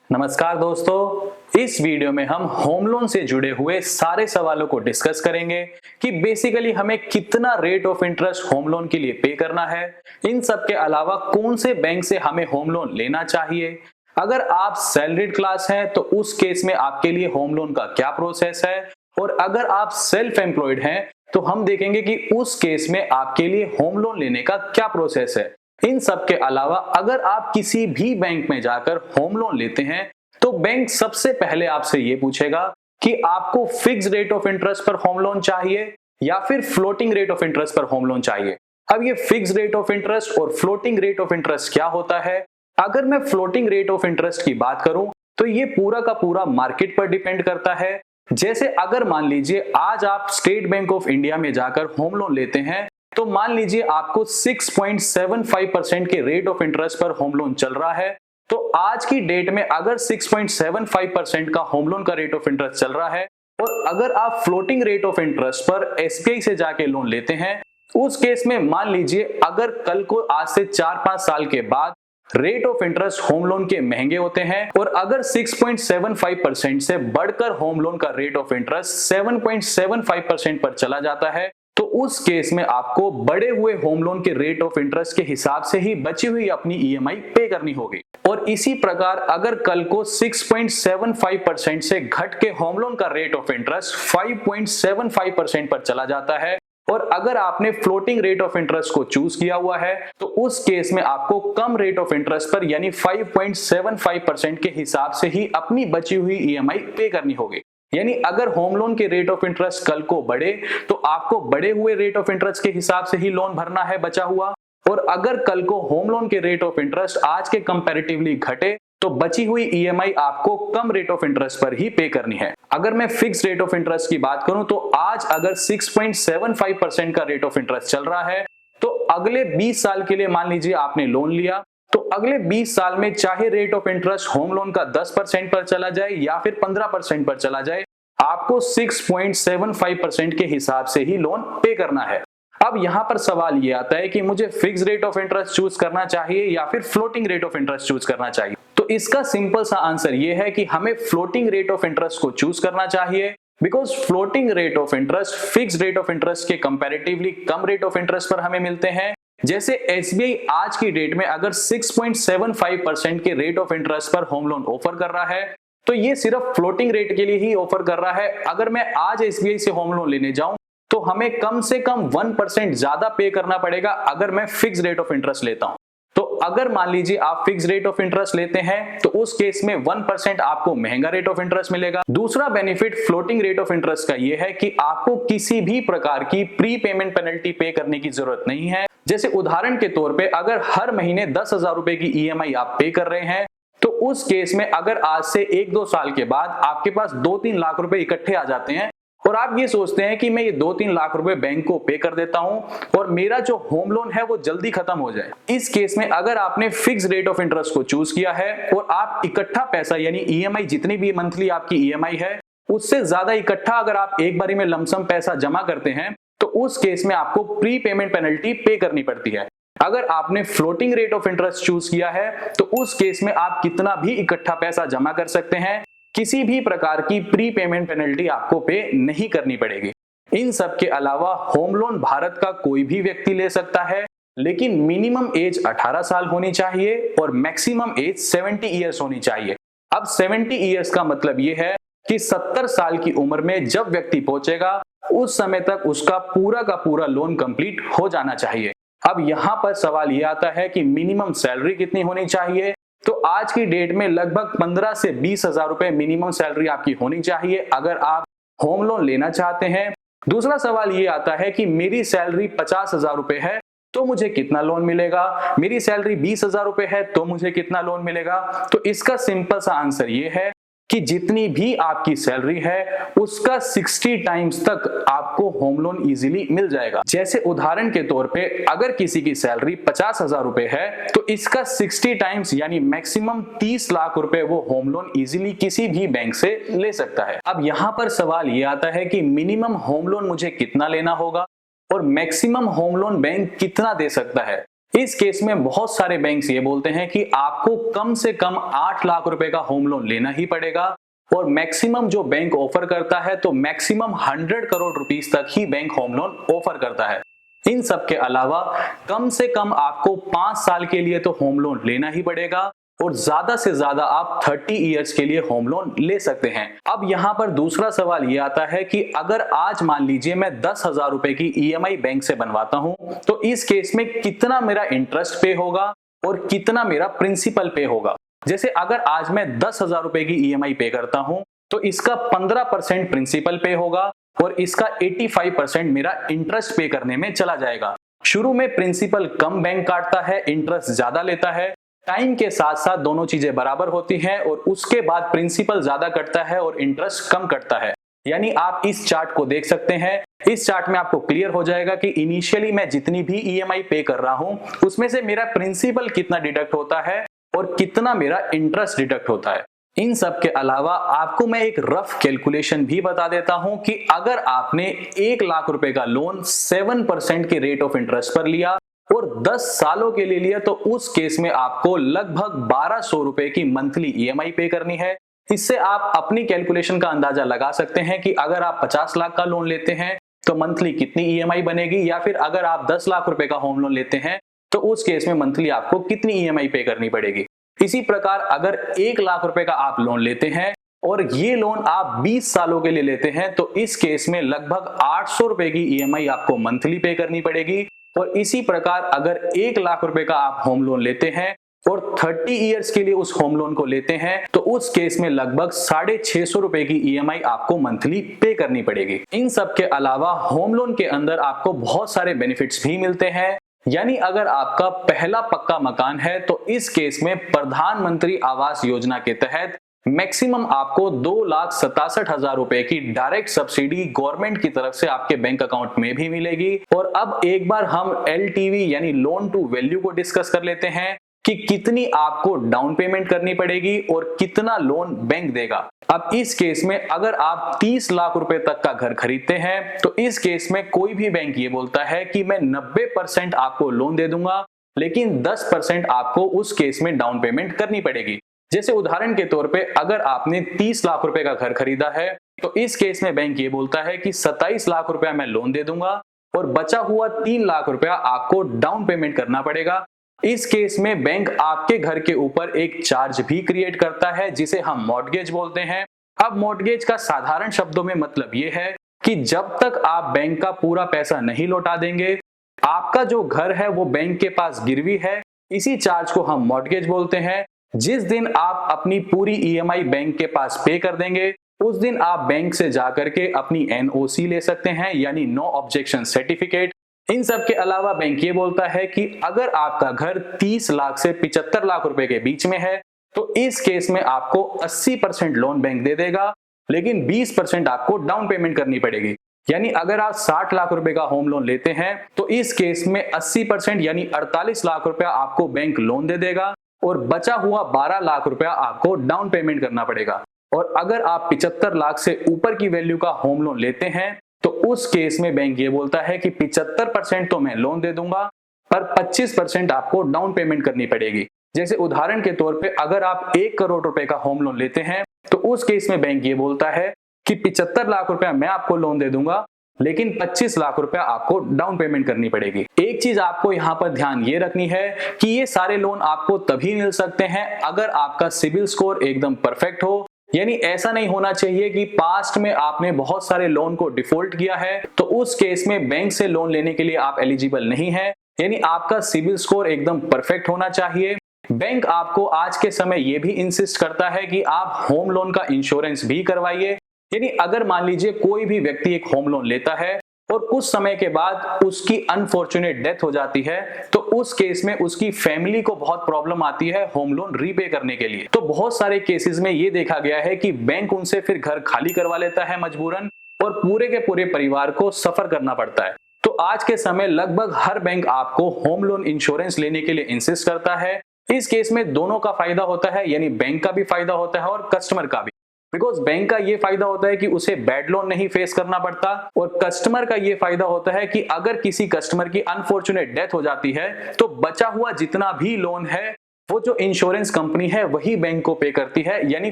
नमस्कार दोस्तों, इस वीडियो में हम होम लोन से जुड़े हुए सारे सवालों को डिस्कस करेंगे कि बेसिकली हमें कितना rate of interest home loan के लिए पे करना है। इन सब के अलावा कौन से बैंक से हमें होम लोन लेना चाहिए। अगर आप सैलरीड क्लास हैं तो उस केस में आपके लिए होम लोन का क्या प्रोसेस है, और अगर आप सेल्फ एम्प्लॉयड हैं तो हम देखेंगे कि उस केस में आपके लिए होम लोन लेने का क्या प्रोसेस है। इन सब के अलावा अगर आप किसी भी बैंक में जाकर होम लोन लेते हैं तो बैंक सबसे पहले आपसे ये पूछेगा कि आपको फिक्स रेट ऑफ इंटरेस्ट पर होम लोन चाहिए या फिर फ्लोटिंग रेट ऑफ इंटरेस्ट पर होम लोन चाहिए। अब ये फिक्स रेट ऑफ इंटरेस्ट और फ्लोटिंग रेट ऑफ इंटरेस्ट क्या होता है। अगर मैं फ्लोटिंग रेट ऑफ इंटरेस्ट की बात करूं तो ये पूरा का पूरा मार्केट पर डिपेंड करता है। जैसे अगर मान लीजिए आज आप स्टेट बैंक ऑफ इंडिया में जाकर होम लोन लेते हैं तो मान लीजिए आपको 6.75% के रेट ऑफ इंटरेस्ट पर होम लोन चल रहा है। तो आज की डेट में अगर 6.75% का होम लोन का रेट ऑफ इंटरेस्ट चल रहा है और अगर आप फ्लोटिंग रेट ऑफ इंटरेस्ट पर एसबीआई से जाके लोन लेते हैं, उस केस में मान लीजिए अगर कल को आज से 4-5 साल के बाद rate of interest home loan के महंगे होते हैं और अगर 6.75% से बढ़कर होम लोन का रेट ऑफ इंटरेस्ट 7.75% पर चला जाता है, तो उस केस में आपको बढ़े हुए होम लोन के रेट ऑफ इंटरेस्ट के हिसाब से ही बची हुई अपनी ईएमआई पे करनी होगी। और इसी प्रकार अगर कल को 6.75% से घट के होम लोन का रेट ऑफ इंटरेस्ट 5.75% पर चला जाता है और अगर आपने फ्लोटिंग रेट ऑफ इंटरेस्ट को चूज किया हुआ है तो उस केस में आपको कम रेट ऑफ इंटरेस्ट पर यानी 5.75% के हिसाब से ही अपनी बची हुई ईएमआई पे करनी होगी। यानी अगर होम लोन के रेट ऑफ इंटरेस्ट कल को बढ़े तो आपको बढ़े हुए रेट ऑफ इंटरेस्ट के हिसाब से ही लोन भरना है बचा हुआ, और अगर कल को होम लोन के रेट ऑफ इंटरेस्ट आज के कंपैरेटिवली घटे तो बची हुई ईएमआई आपको कम रेट ऑफ इंटरेस्ट पर ही पे करनी है। अगर मैं फिक्स रेट ऑफ इंटरेस्ट की बात करूं तो आज अगर 6.75% का रेट ऑफ इंटरेस्ट चल रहा है तो अगले 20 साल के लिए मान लीजिए आपने लोन लिया, तो अगले 20 साल में चाहे rate of interest home loan का 10% पर चला जाए या फिर 15% पर चला जाए, आपको 6.75% के हिसाब से ही लोन पे करना है। अब यहां पर सवाल ये आता है कि मुझे fix rate of interest choose करना चाहिए या फिर floating rate of interest choose करना चाहिए। तो इसका सिंपल सा आंसर ये है कि हमें फ्लोटिंग रेट ऑफ इंटरेस्ट को चूज करना चाहिए, because floating rate of interest fix rate of interest के कंपैरेटिवली कम रेट ऑफ इंटरेस्ट पर हमें मिलते हैं। जैसे एसबीआई आज की डेट में अगर 6.75% के रेट ऑफ इंटरेस्ट पर होम लोन ऑफर कर रहा है तो ये सिर्फ फ्लोटिंग रेट के लिए ही ऑफर कर रहा है। अगर मैं आज एसबीआई से होम लोन लेने जाऊं तो हमें कम से कम 1% ज्यादा पे करना पड़ेगा अगर मैं फिक्स रेट ऑफ इंटरेस्ट लेता हूं। तो अगर मान लीजिए आप फिक्स रेट ऑफ इंटरेस्ट लेते हैं तो उस केस में 1% आपको महंगा रेट ऑफ इंटरेस्ट मिलेगा। दूसरा benefit floating rate of interest का यह है कि आपको किसी भी प्रकार की प्री पेमेंट पेनल्टी पे करने की जरूरत नहीं है। जैसे उदाहरण के तौर पे अगर हर महीने 10,000 रुपए की ईएमआई आप पे कर रहे हैं तो उस केस में अगर आज से 1-2 साल के बाद आपके पास 2-3 लाख रुपए इकट्ठे आ जाते हैं और आप ये सोचते हैं कि मैं ये 2-3 लाख रुपए बैंक को पे कर देता हूं और मेरा जो होम लोन है वो जल्दी खत्म हो जाए। इस केस में अगर आपने फिक्स रेट ऑफ इंटरेस्ट को चूज किया है और आप इकट्ठा पैसा यानी ईएमआई जितनी भी मंथली आपकी ईएमआई है उससे ज्यादा इकट्ठा अगर आप एक बारी में लमसम पैसा जमा करते हैं तो उस केस में आपको प्री पेमेंट पेनल्टी पे करनी पड़ती है। अगर आपने floating rate of interest choose किया है तो उस केस में आप कितना भी इकट्ठा पैसा जमा कर सकते हैं, किसी भी प्रकार की प्री पेमेंट पेनल्टी आपको पे नहीं करनी पड़ेगी। इन सब के अलावा होम लोन भारत का कोई भी व्यक्ति ले सकता है, लेकिन मिनिमम एज 18 साल होनी चाहिए और मैक्सिमम एज 70 ईयर्स होनी चाहिए। अब 70 ईयर्स का मतलब ये है कि 70 साल की उम्र में जब व्यक्ति पहुंचेगा उस समय तक उसका पूरा का पूरा लोन कंप्लीट हो जाना चाहिए। अब यहां पर सवाल यह आता है कि मिनिमम सैलरी कितनी होनी चाहिए। तो आज की डेट में लगभग 15 से 20,000 रुपए मिनिमम सैलरी आपकी होनी चाहिए अगर आप होम लोन लेना चाहते हैं। दूसरा सवाल ये आता है कि मेरी सैलरी 50,000 रुपए है तो मुझे कितना लोन मिलेगा, मेरी सैलरी 20,000 रुपए है तो मुझे कितना लोन मिलेगा। तो इसका सिंपल सा आंसर ये है कि जितनी भी आपकी सैलरी है उसका 60 टाइम्स तक आपको होम लोन इजीली मिल जाएगा। जैसे उदाहरण के तौर पे अगर किसी की सैलरी 50,000 रुपए है तो इसका 60 टाइम्स यानी मैक्सिमम 30 लाख रुपए वो होम लोन इजीली किसी भी बैंक से ले सकता है। अब यहाँ पर सवाल ये आता है कि मिनिमम होम लोन मुझे कितना लेना होगा और मैक्सिमम होम लोन बैंक कितना दे सकता है। इस केस में बहुत सारे बैंक्स ये बोलते हैं कि आपको कम से कम 8 लाख रुपए का होम लोन लेना ही पड़ेगा, और मैक्सिमम जो बैंक ऑफर करता है तो मैक्सिमम 100 करोड़ रुपीस तक ही बैंक होम लोन ऑफर करता है। इन सब के अलावा कम से कम आपको 5 साल के लिए तो होम लोन लेना ही पड़ेगा, और ज्यादा से ज्यादा आप 30 इयर्स के लिए होम लोन ले सकते हैं। अब यहाँ पर दूसरा सवाल ये आता है कि अगर आज मान लीजिए मैं 10,000 रुपए की ईएमआई बैंक से बनवाता हूं, तो इस केस में कितना मेरा इंटरेस्ट पे होगा और कितना मेरा प्रिंसिपल पे होगा। जैसे अगर आज मैं 10,000 रुपए की ईएमआई पे करता हूं, तो इसका 15% प्रिंसिपल पे होगा और इसका 85% मेरा इंटरेस्ट पे करने में चला जाएगा। शुरू में प्रिंसिपल कम बैंक काटता है, इंटरेस्ट ज्यादा लेता है। टाइम के साथ साथ दोनों चीजें बराबर होती हैं और उसके बाद प्रिंसिपल ज्यादा कटता है और इंटरेस्ट कम कटता है। यानी आप इस चार्ट को देख सकते हैं। इस चार्ट में आपको क्लियर हो जाएगा कि इनिशियली मैं जितनी भी ईएमआई पे कर रहा हूं, उसमें से मेरा प्रिंसिपल कितना डिडक्ट होता है और कितना मेरा इंटरेस्ट डिडक्ट होता है। इन सब के अलावा आपको मैं एक रफ कैलकुलेशन भी बता देता हूं कि अगर आपने 1 लाख रुपए का लोन 7% के रेट ऑफ इंटरेस्ट पर लिया और 10 सालों के लिए लिया, तो उस केस में आपको लगभग 1200 रुपए की मंथली ईएमआई पे करनी है। इससे आप अपनी कैलकुलेशन का अंदाजा लगा सकते हैं कि अगर आप 50 लाख का लोन लेते हैं तो मंथली कितनी ईएमआई बनेगी, या फिर अगर आप 10 लाख रुपए का होम लोन लेते हैं तो उस केस में मंथली आपको कितनी ईएमआई पे करनी पड़ेगी। इसी प्रकार अगर 1 लाख रुपए का आप लोन लेते हैं और ये लोन आप 20 सालों के लिए लेते हैं, तो इस केस में लगभग 800 रुपए की ईएमआई आपको मंथली पे करनी पड़ेगी। और इसी प्रकार अगर 1 लाख रुपए का आप होम लोन लेते हैं और 30 इयर्स के लिए उस होम लोन को लेते हैं, तो उस केस में लगभग 650 रुपए की ईएमआई आपको मंथली पे करनी पड़ेगी। इन सब के अलावा होम लोन के अंदर आपको बहुत सारे बेनिफिट्स भी मिलते हैं। यानी अगर आपका पहला पक्का मकान है तो इस केस में प्रधानमंत्री आवास योजना के तहत मैक्सिमम आपको 2,67,000 रुपए की डायरेक्ट सब्सिडी गवर्नमेंट की तरफ से आपके बैंक अकाउंट में भी मिलेगी। और अब एक बार हम एलटीवी यानी लोन टू वैल्यू को डिस्कस कर लेते हैं कि कितनी आपको डाउन पेमेंट करनी पड़ेगी और कितना लोन बैंक देगा। अब इस केस में अगर आप 30 लाख रुपए तक का घर खरीदते हैं, तो इस केस में कोई भी बैंक ये बोलता है कि मैं 90% आपको लोन दे दूंगा, लेकिन 10% आपको उस केस में डाउन पेमेंट करनी पड़ेगी। जैसे उदाहरण के तौर पे अगर आपने 30 लाख रुपए का घर खरीदा है, तो इस केस में बैंक ये बोलता है कि 27 लाख रुपया मैं लोन दे दूंगा और बचा हुआ 3 लाख रुपया आपको डाउन पेमेंट करना पड़ेगा। इस केस में बैंक आपके घर के ऊपर एक चार्ज भी क्रिएट करता है जिसे हम मॉर्टगेज बोलते हैं। अब मॉर्टगेज का साधारण शब्दों में मतलब ये है कि जब तक आप बैंक का पूरा पैसा नहीं लौटा देंगे, आपका जो घर है वो बैंक के पास गिरवी है। इसी चार्ज को हम मॉर्टगेज बोलते हैं। जिस दिन आप अपनी पूरी ईएमआई बैंक के पास पे कर देंगे, उस दिन आप बैंक से जाकर के अपनी एनओसी ले सकते हैं, यानी नो ऑब्जेक्शन सर्टिफिकेट। इन सब के अलावा बैंक ये बोलता है कि अगर आपका घर 30 लाख से 75 लाख रुपए के बीच में है, तो इस केस में आपको 80% लोन बैंक दे देगा, लेकिन 20% आपको डाउन पेमेंट करनी पड़ेगी। यानी अगर आप 60 लाख रुपए का होम लोन लेते हैं, तो इस केस में 80% यानी 48 लाख रुपया आपको बैंक लोन दे देगा और बचा हुआ 12 लाख रुपया आपको डाउन पेमेंट करना पड़ेगा। और अगर आप 75 लाख से ऊपर की वैल्यू का होम लोन लेते हैं, तो उस केस में बैंक ये बोलता है कि 75% तो मैं लोन दे दूंगा, पर 25% आपको डाउन पेमेंट करनी पड़ेगी। जैसे उदाहरण के तौर पे अगर आप 1 करोड़ रुपए का होम लोन लेते हैं, तो उस केस में बैंक ये बोलता है कि 75 लाख रुपया मैं आपको लोन दे दूंगा, लेकिन 25 लाख रुपया आपको डाउन पेमेंट करनी पड़ेगी। एक चीज आपको यहाँ पर ध्यान ये रखनी है कि ये सारे लोन आपको तभी मिल सकते हैं अगर आपका सिबिल स्कोर एकदम परफेक्ट हो। यानी ऐसा नहीं होना चाहिए कि पास्ट में आपने बहुत सारे लोन को डिफॉल्ट किया है, तो उस केस में बैंक से लोन लेने के लिए आप एलिजिबल नहीं है। यानी आपका सिबिल स्कोर एकदम परफेक्ट होना चाहिए। बैंक आपको आज के समय ये भी इंसिस्ट करता है कि आप होम लोन का इंश्योरेंस भी करवाइए। यानी अगर मान लीजिए कोई भी व्यक्ति एक होम लोन लेता है और कुछ समय के बाद उसकी अनफॉर्चुनेट डेथ हो जाती है, तो उस केस में उसकी फैमिली को बहुत प्रॉब्लम आती है होम लोन रीपे करने के लिए। तो बहुत सारे केसेस में ये देखा गया है कि बैंक उनसे फिर घर खाली करवा लेता है मजबूरन, और पूरे के पूरे परिवार को सफर करना पड़ता है। तो आज के समय लगभग हर बैंक आपको होम लोन इंश्योरेंस लेने के लिए इंसिस्ट करता है। इस केस में दोनों का फायदा होता है, यानी बैंक का भी फायदा होता है और कस्टमर का भी। बिकॉज बैंक का ये फायदा होता है कि उसे बैड लोन नहीं फेस करना पड़ता, और कस्टमर का ये फायदा होता है कि अगर किसी कस्टमर की अनफॉर्चुनेट डेथ हो जाती है तो बचा हुआ जितना भी लोन है वो जो इंश्योरेंस कंपनी है वही बैंक को पे करती है, यानी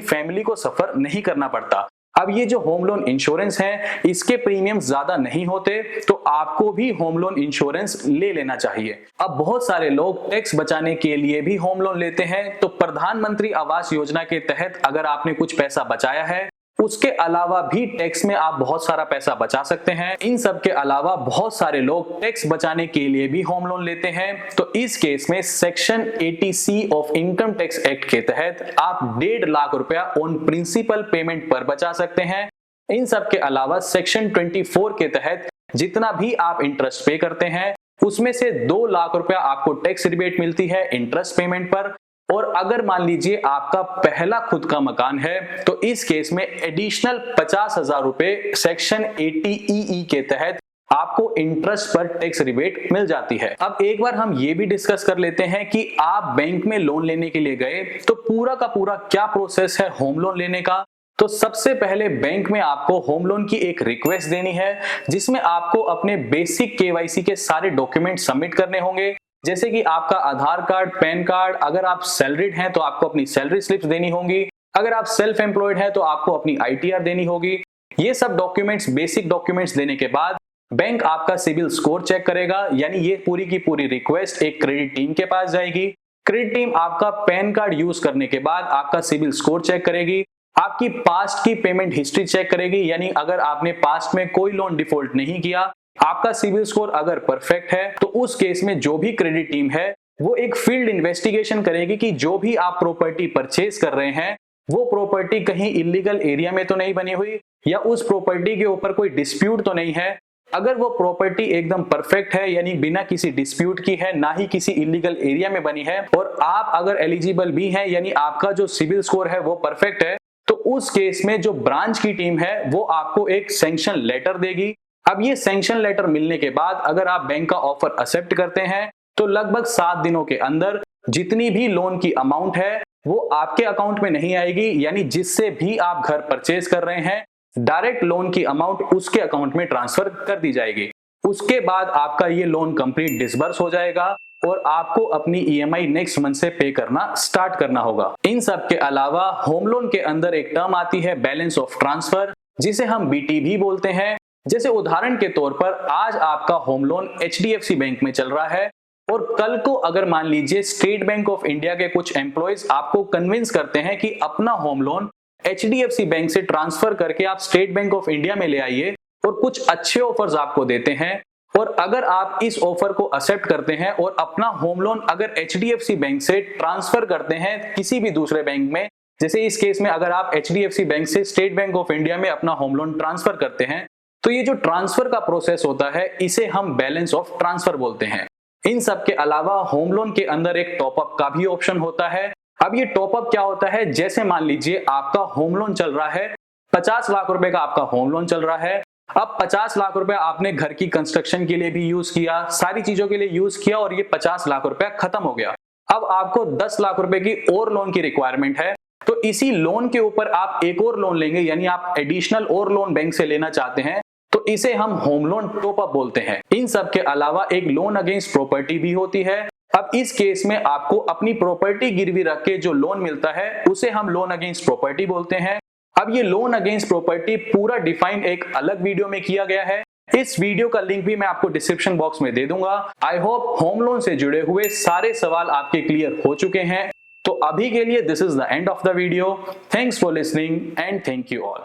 फैमिली को सफर नहीं करना पड़ता। अब ये जो होम लोन इंश्योरेंस है इसके प्रीमियम ज्यादा नहीं होते, तो आपको भी होम लोन इंश्योरेंस ले लेना चाहिए। अब बहुत सारे लोग टैक्स बचाने के लिए भी होम लोन लेते हैं, तो प्रधानमंत्री आवास योजना के तहत अगर आपने कुछ पैसा बचाया है उसके अलावा भी टैक्स में आप बहुत सारा पैसा बचा सकते हैं। इन सब के अलावा बहुत सारे लोग टैक्स बचाने के लिए भी होम लोन लेते हैं, तो इस केस में section 80C of income tax act के तहत आप 1.5 लाख रुपया ऑन प्रिंसिपल पेमेंट पर बचा सकते हैं। इन सब के अलावा सेक्शन 24 के तहत जितना भी आप इंटरेस्ट पे करते हैं उसमें से 2 लाख रुपया आपको टैक्स रिबेट मिलती है इंटरेस्ट पेमेंट पर। और अगर मान लीजिए आपका पहला खुद का मकान है तो इस केस में एडिशनल 50,000 रुपए सेक्शन 80EE के तहत आपको इंटरेस्ट पर टैक्स रिबेट मिल जाती है। अब एक बार हम ये भी डिस्कस कर लेते हैं कि आप बैंक में लोन लेने के लिए गए तो पूरा का पूरा क्या प्रोसेस है होम लोन लेने का। तो सबसे पहले बैंक में आपको होम लोन की एक रिक्वेस्ट देनी है जिसमें आपको अपने बेसिक KYC के सारे डॉक्यूमेंट सबमिट करने होंगे, जैसे कि आपका आधार कार्ड, पैन कार्ड, अगर आप सैलरीड हैं तो आपको अपनी सैलरी स्लिप्स देनी होंगी, अगर आप सेल्फ एम्प्लॉयड हैं तो आपको अपनी ITR देनी होगी। ये सब डॉक्यूमेंट्स, बेसिक डॉक्यूमेंट्स देने के बाद बैंक आपका सिविल स्कोर चेक करेगा, यानी ये पूरी की पूरी रिक्वेस्ट एक क्रेडिट टीम के पास जाएगी। क्रेडिट टीम आपका पैन कार्ड यूज करने के बाद आपका सिविल स्कोर चेक करेगी, आपकी पास्ट की पेमेंट हिस्ट्री चेक करेगी, यानी अगर आपने पास्ट में कोई लोन डिफॉल्ट नहीं किया, आपका सिविल स्कोर अगर परफेक्ट है तो उस केस में जो भी क्रेडिट टीम है वो एक फील्ड इन्वेस्टिगेशन करेगी कि जो भी आप प्रॉपर्टी परचेज कर रहे हैं वो प्रॉपर्टी कहीं इलीगल एरिया में तो नहीं बनी हुई या उस प्रॉपर्टी के ऊपर कोई डिस्प्यूट तो नहीं है। अगर वो प्रॉपर्टी एकदम परफेक्ट है, यानी बिना किसी डिस्प्यूट की है, ना ही किसी इलीगल एरिया में बनी है, और आप अगर एलिजिबल भी हैं, यानी आपका जो सिविल स्कोर है वो परफेक्ट है, तो उस केस में जो ब्रांच की टीम है वो आपको एक सैंक्शन लेटर देगी। अब ये सैंक्शन लेटर मिलने के बाद अगर आप बैंक का ऑफर एक्सेप्ट करते हैं तो लगभग 7 दिनों के अंदर जितनी भी लोन की अमाउंट है वो आपके अकाउंट में नहीं आएगी, यानी जिससे भी आप घर परचेज कर रहे हैं डायरेक्ट लोन की अमाउंट उसके अकाउंट में ट्रांसफर कर दी जाएगी। उसके बाद आपका ये लोन कंप्लीट डिसबर्स हो जाएगा और आपको अपनी EMI नेक्स्ट मंथ से पे करना स्टार्ट करना होगा। इन सब के अलावा होम लोन के अंदर एक टर्म आती है बैलेंस ऑफ ट्रांसफर, जिसे हम BT भी बोलते हैं। जैसे उदाहरण के तौर पर आज आपका होम लोन HDFC बैंक में चल रहा है और कल को अगर मान लीजिए स्टेट बैंक ऑफ इंडिया के कुछ एम्प्लॉयज आपको कन्विंस करते हैं कि अपना होम लोन HDFC बैंक से ट्रांसफर करके आप स्टेट बैंक ऑफ इंडिया में ले आइए, और कुछ अच्छे ऑफर्स आपको देते हैं, और अगर आप इस ऑफर को एक्सेप्ट करते हैं और अपना होम लोन अगर HDFC बैंक से ट्रांसफर करते हैं किसी भी दूसरे बैंक में, जैसे इस केस में अगर आप HDFC बैंक से स्टेट बैंक ऑफ इंडिया में अपना होम लोन ट्रांसफर करते हैं, तो ये जो ट्रांसफर का प्रोसेस होता है इसे हम बैलेंस ऑफ ट्रांसफर बोलते हैं। इन सब के अलावा होम लोन के अंदर एक टॉपअप का भी ऑप्शन होता है। अब ये टॉपअप क्या होता है, जैसे मान लीजिए आपका होम लोन चल रहा है 50 लाख रुपए का आपका होम लोन चल रहा है। अब 50 लाख रुपए आपने घर की कंस्ट्रक्शन के लिए भी यूज किया, सारी चीजों के लिए यूज किया और ये 50 लाख रुपया खत्म हो गया। अब आपको 10 लाख रुपए की और लोन की रिक्वायरमेंट है, तो इसी लोन के ऊपर आप एक और लोन लेंगे, यानी आप एडिशनल और लोन बैंक से लेना चाहते हैं, तो इसे हम होम लोन टॉप अप बोलते हैं। इन सब के अलावा एक लोन अगेंस्ट प्रॉपर्टी भी होती है। अब इस केस में आपको अपनी प्रॉपर्टी गिरवी रख के जो लोन मिलता है उसे हम लोन अगेंस्ट प्रॉपर्टी बोलते हैं। अब ये लोन अगेंस्ट प्रॉपर्टी पूरा डिफाइन एक अलग वीडियो में किया गया है, इस वीडियो का लिंक भी मैं आपको डिस्क्रिप्शन बॉक्स में दे दूंगा। आई होप होम लोन से जुड़े हुए सारे सवाल आपके क्लियर हो चुके हैं। तो अभी के लिए this is the end of the video. Thanks for listening and thank you all.